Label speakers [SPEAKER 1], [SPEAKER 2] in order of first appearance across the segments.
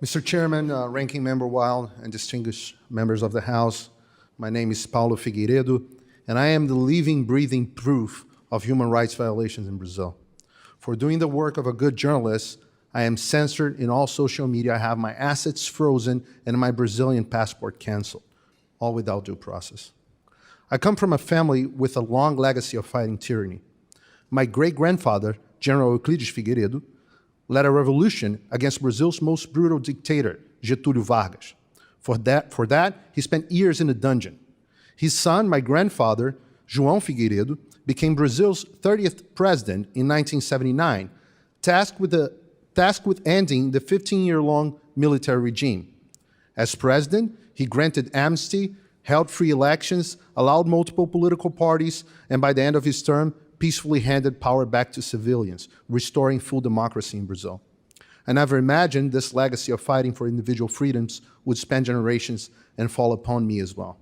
[SPEAKER 1] Mr. Chairman, Ranking Member Wild, and distinguished members of the House, my name is Paulo Figueiredo, and I am the living, breathing proof of human rights violations in Brazil. For doing the work of a good journalist, I am censored in all social media, I have my assets frozen, and my Brazilian passport canceled, all without due process. I come from a family with a long legacy of fighting tyranny. My great-grandfather, General Alexandre de Figueiredo, led a revolution against Brazil's most brutal dictator, Getúlio Vargas. For that, he spent years in a dungeon. His son, my grandfather, João Figueiredo, became Brazil's 30th president in 1979, tasked with ending the 15-year-long military regime. As president, he granted amnesty, held free elections, allowed multiple political parties, and by the end of his term, peacefully handed power back to civilians, restoring full democracy in Brazil. I never imagined this legacy of fighting for individual freedoms would span generations and fall upon me as well.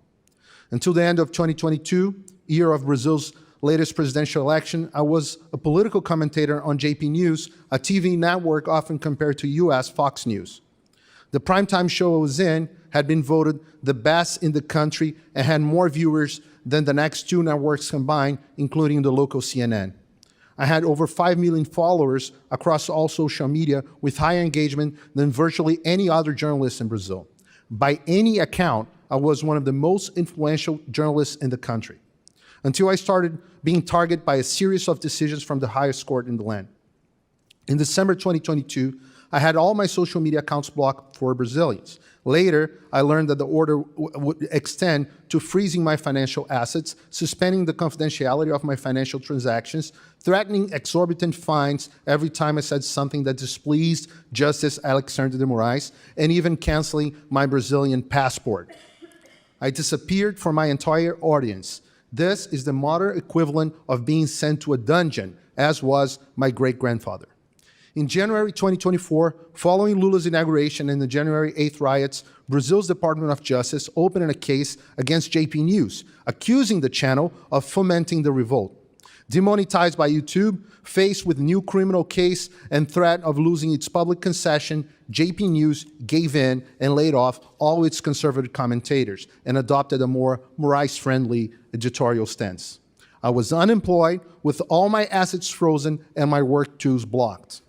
[SPEAKER 1] Until the end of 2022, year of Brazil's latest presidential election, I was a political commentator on JP News, a TV network often compared to US Fox News. The primetime show I was in had been voted the best in the country and had more viewers than the next two networks combined, including the local CNN. I had over 5 million followers across all social media with higher engagement than virtually any other journalist in Brazil. By any account, I was one of the most influential journalists in the country, until I started being targeted by a series of decisions from the highest court in the land. In December 2022, I had all my social media accounts blocked for Brazilians. Later, I learned that the order would extend to freezing my financial assets, suspending the confidentiality of my financial transactions, threatening exorbitant fines every time I said something that displeased Justice Alexandre de Moraes, and even canceling my Brazilian passport. I disappeared from my entire audience. This is the modern equivalent of being sent to a dungeon, as was my great-grandfather. In January 2024, following Lula's inauguration and the January 8th riots, Brazil's Department of Justice opened a case against JP News, accusing the channel of fomenting the revolt. Demonetized by YouTube, faced with new criminal case and threat of losing its public concession, JP News gave in and laid off all its conservative commentators and adopted a more Moraes-friendly editorial stance. I was unemployed with all my assets frozen and my work tools blocked.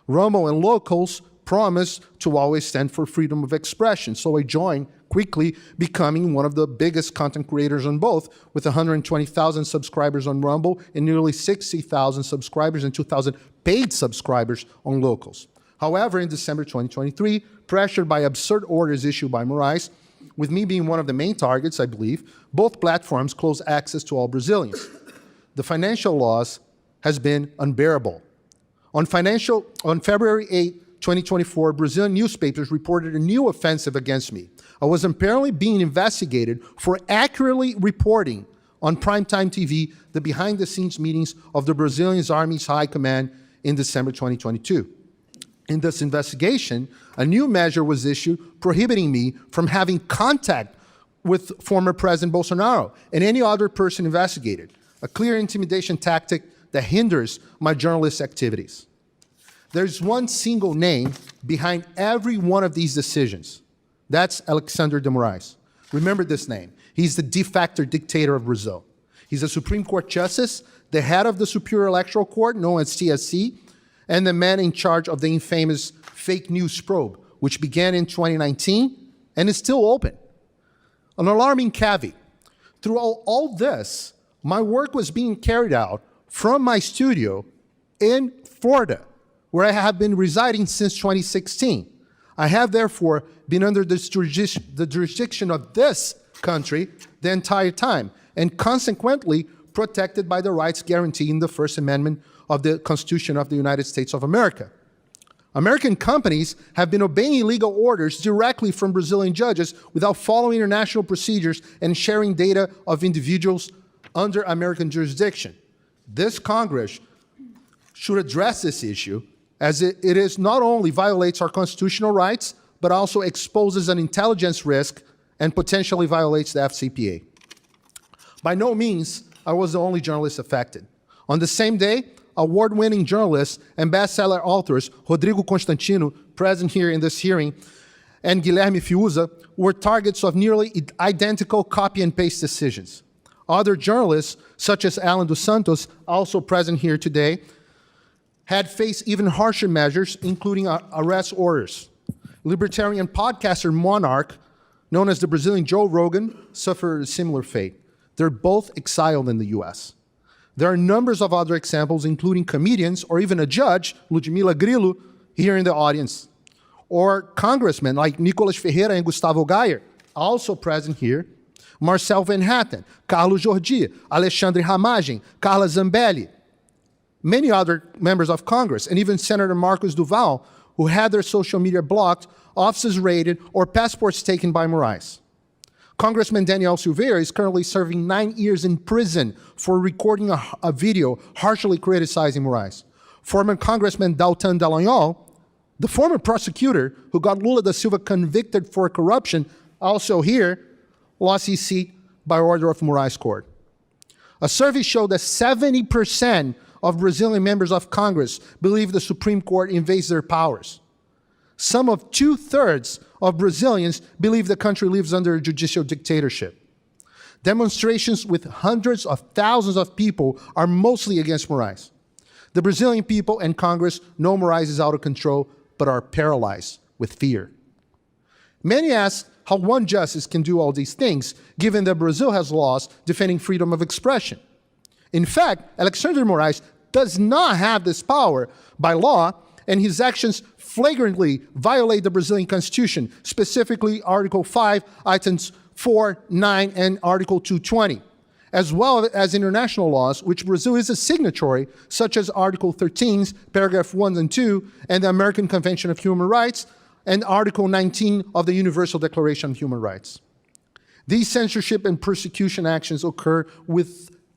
[SPEAKER 1] Rumble and locals promised to always stand for freedom of expression, so I joined quickly, becoming one of the biggest content creators on both, with 120,000 subscribers on Rumble and nearly 60,000 subscribers and 2,000 paid subscribers on locals. However, in December 2023, pressured by absurd orders issued by Moraes, with me being one of the main targets, I believe, both platforms closed access to all Brazilians. The financial loss has been unbearable. On February 8, 2024, Brazilian newspapers reported a new offensive against me. I was apparently being investigated for accurately reporting on primetime TV the behind-the-scenes meetings of the Brazilian Army's High Command in December 2022. In this investigation, a new measure was issued prohibiting me from having contact with former President Bolsonaro and any other person investigated, a clear intimidation tactic that hinders my journalist activities. There's one single name behind every one of these decisions. That's Alexandre de Moraes. Remember this name. He's the de facto dictator of Brazil. He's a Supreme Court justice, the head of the Superior Electoral Court, known as TSC, and the man in charge of the infamous fake news probe, which began in 2019 and is still open. An alarming caveat. Through all this, my work was being carried out from my studio in Florida, where I have been residing since 2016. I have therefore been under the jurisdiction of this country the entire time, and consequently protected by the rights guaranteed in the First Amendment of the Constitution of the United States of America. American companies have been obeying legal orders directly from Brazilian judges without following international procedures and sharing data of individuals under American jurisdiction. This Congress should address this issue, as it is not only violates our constitutional rights, but also exposes an intelligence risk and potentially violates the FCPA. By no means I was the only journalist affected. On the same day, award-winning journalists and bestseller authors Rodrigo Constantino, present here in this hearing, and Guilherme Fiuza were targets of nearly identical copy and paste decisions. Other journalists, such as Alan dos Santos, also present here today, had faced even harsher measures, including arrest orders. Libertarian podcaster Monarch, known as the Brazilian Joe Rogan, suffered a similar fate. They're both exiled in the US. There are numbers of other examples, including comedians or even a judge, Ludmila Grillo, here in the audience, or congressmen like Nicolas Ferreira and Gustavo Gayer, also present here, Marcel Van Hatten, Carlos Jordi, Alexandre Ramagem, Carla Zambelli, many other members of Congress, and even Senator Marcos Duval, who had their social media blocked, offices raided, or passports taken by Moraes. Congressman Daniel Silveira is currently serving 9 years in prison for recording a video harshly criticizing Moraes. Former Congressman Dalton Dallagnol, the former prosecutor who got Lula da Silva convicted for corruption, also here, lost his seat by order of Moraes court. A survey showed that 70% of Brazilian members of Congress believe the Supreme Court invades their powers. Some of 2/3 of Brazilians believe the country lives under a judicial dictatorship. Demonstrations with hundreds of thousands of people are mostly against Moraes. The Brazilian people and Congress know Moraes is out of control, but are paralyzed with fear. Many ask how one justice can do all these things, given that Brazil has laws defending freedom of expression. In fact, Alexandre de Moraes does not have this power by law, and his actions flagrantly violate the Brazilian Constitution, specifically Article 5, items 4, 9, and Article 220, as well as international laws, which Brazil is a signatory, such as Article 13, paragraph 1 and 2, and the American Convention of Human Rights, and Article 19 of the Universal Declaration of Human Rights. These censorship and persecution actions occur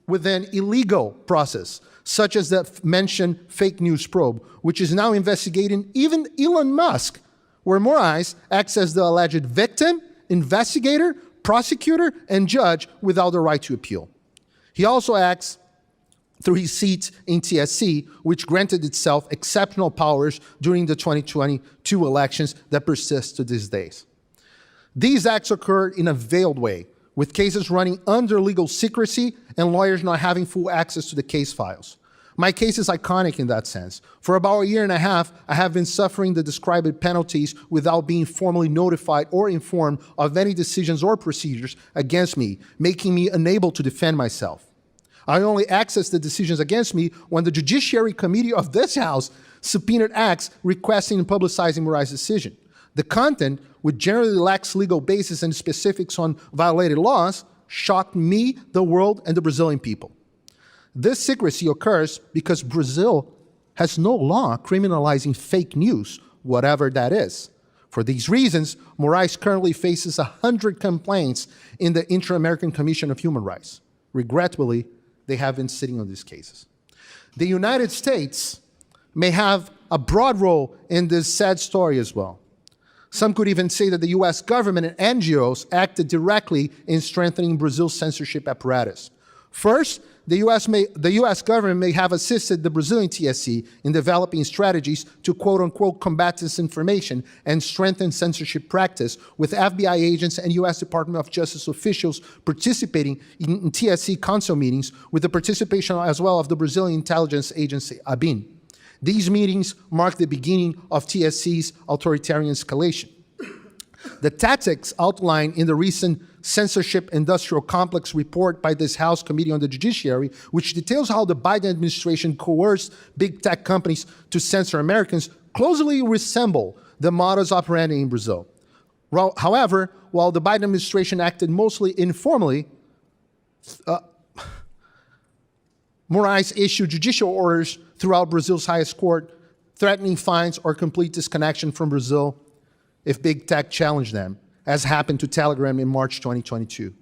[SPEAKER 1] within illegal process, such as the mentioned fake news probe, which is now investigating even Elon Musk, where Moraes acts as the alleged victim, investigator, prosecutor, and judge without the right to appeal. He also acts through his seat in TSC, which granted itself exceptional powers during the 2022 elections that persist to these days. These acts occurred in a veiled way, with cases running under legal secrecy and lawyers not having full access to the case files. My case is iconic in that sense. For about a year and a half, I have been suffering the described penalties without being formally notified or informed of any decisions or procedures against me, making me unable to defend myself. I only access the decisions against me when the Judiciary Committee of this House subpoenaed acts requesting and publicizing Moraes' decision. The content, which generally lacks legal basis and specifics on violated laws, shocked me, the world, and the Brazilian people. This secrecy occurs because Brazil has no law criminalizing fake news, whatever that is. For these reasons, Moraes currently faces 100 complaints in the Inter-American Commission of Human Rights. Regrettably, they have been sitting on these cases. The United States may have a broad role in this sad story as well. Some could even say that the US government and NGOs acted directly in strengthening Brazil's censorship apparatus. First, the US government may have assisted the Brazilian TSC in developing strategies to quote-unquote combat disinformation and strengthen censorship practice, with FBI agents and US Department of Justice officials participating in TSC council meetings, with the participation as well of the Brazilian intelligence agency, ABIN. These meetings mark the beginning of TSC's authoritarian escalation. The tactics outlined in the recent Censorship Industrial Complex report by this House Committee on the Judiciary, which details how the Biden administration coerced big tech companies to censor Americans, closely resemble the modus operandi in Brazil. However, while the Biden administration acted mostly informally, Moraes issued judicial orders throughout Brazil's highest court, threatening fines or complete disconnection from Brazil if big tech challenged them, as happened to Telegram in March 2022.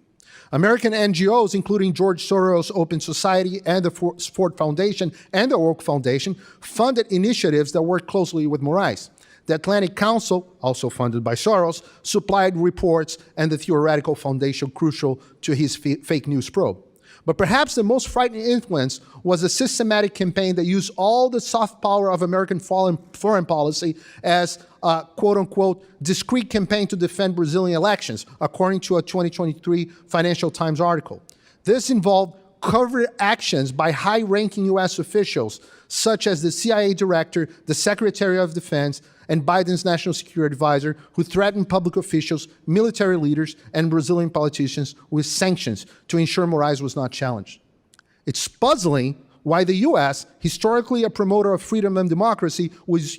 [SPEAKER 1] American NGOs, including George Soros' Open Society and the Ford Foundation and the Oak Foundation, funded initiatives that worked closely with Moraes. The Atlantic Council, also funded by Soros, supplied reports and the theoretical foundation crucial to his fake news probe. But perhaps the most frightening influence was a systematic campaign that used all the soft power of American foreign policy as a quote-unquote discreet campaign to defend Brazilian elections, according to a 2023 Financial Times article. This involved covert actions by high-ranking U.S. officials, such as the CIA director, the Secretary of Defense, and Biden's national security advisor, who threatened public officials, military leaders, and Brazilian politicians with sanctions to ensure Moraes was not challenged. It's puzzling why the U.S., historically a promoter of freedom and democracy, would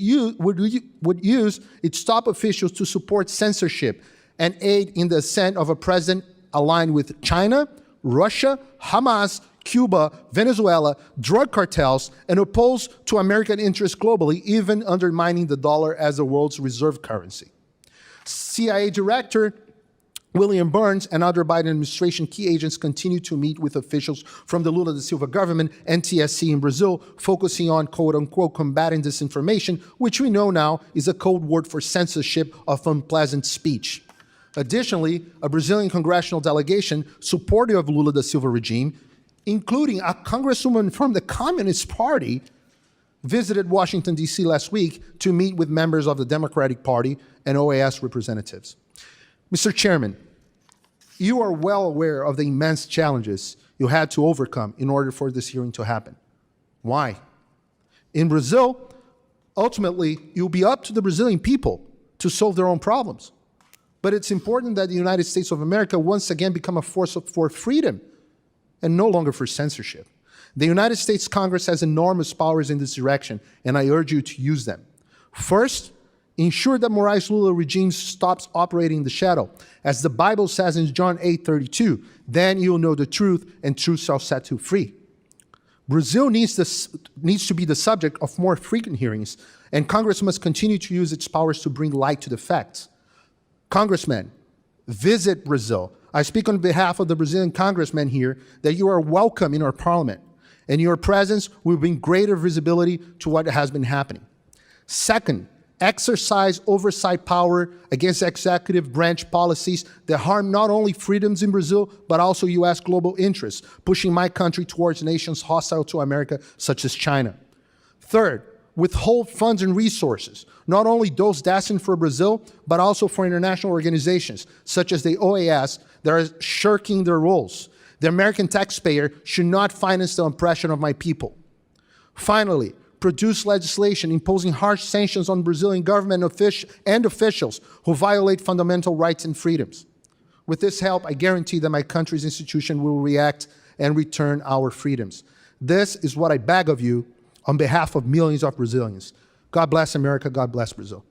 [SPEAKER 1] use its top officials to support censorship and aid in the ascent of a president aligned with China, Russia, Hamas, Cuba, Venezuela, drug cartels, and opposed to American interests globally, even undermining the dollar as the world's reserve currency. CIA Director William Burns and other Biden administration key agents continue to meet with officials from the Lula da Silva government and TSC in Brazil, focusing on quote-unquote combating disinformation, which we know now is a code word for censorship of unpleasant speech. Additionally, a Brazilian congressional delegation supportive of Lula da Silva regime, including a congresswoman from the Communist Party, visited Washington, D.C. last week to meet with members of the Democratic Party and OAS representatives. Mr. Chairman, you are well aware of the immense challenges you had to overcome in order for this hearing to happen. Why? In Brazil, ultimately, it will be up to the Brazilian people to solve their own problems. But it's important that the United States of America once again become a force for freedom and no longer for censorship. The United States Congress has enormous powers in this direction, and I urge you to use them. First, ensure that Moraes Lula regime stops operating in the shadow. As the Bible says in John 8:32, then you'll know the truth, and truth shall set you free. Brazil needs to be the subject of more frequent hearings, and Congress must continue to use its powers to bring light to the facts. Congressmen, visit Brazil. I speak on behalf of the Brazilian congressmen here that you are welcome in our parliament, and your presence will bring greater visibility to what has been happening. Second, exercise oversight power against executive branch policies that harm not only freedoms in Brazil, but also U.S. global interests, pushing my country towards nations hostile to America, such as China. Third, withhold funds and resources, not only those destined for Brazil, but also for international organizations, such as the OAS, that are shirking their roles. The American taxpayer should not finance the oppression of my people. Finally, produce legislation imposing harsh sanctions on Brazilian government and officials who violate fundamental rights and freedoms. With this help, I guarantee that my country's institution will react and return our freedoms. This is what I beg of you on behalf of millions of Brazilians. God bless America, God bless Brazil.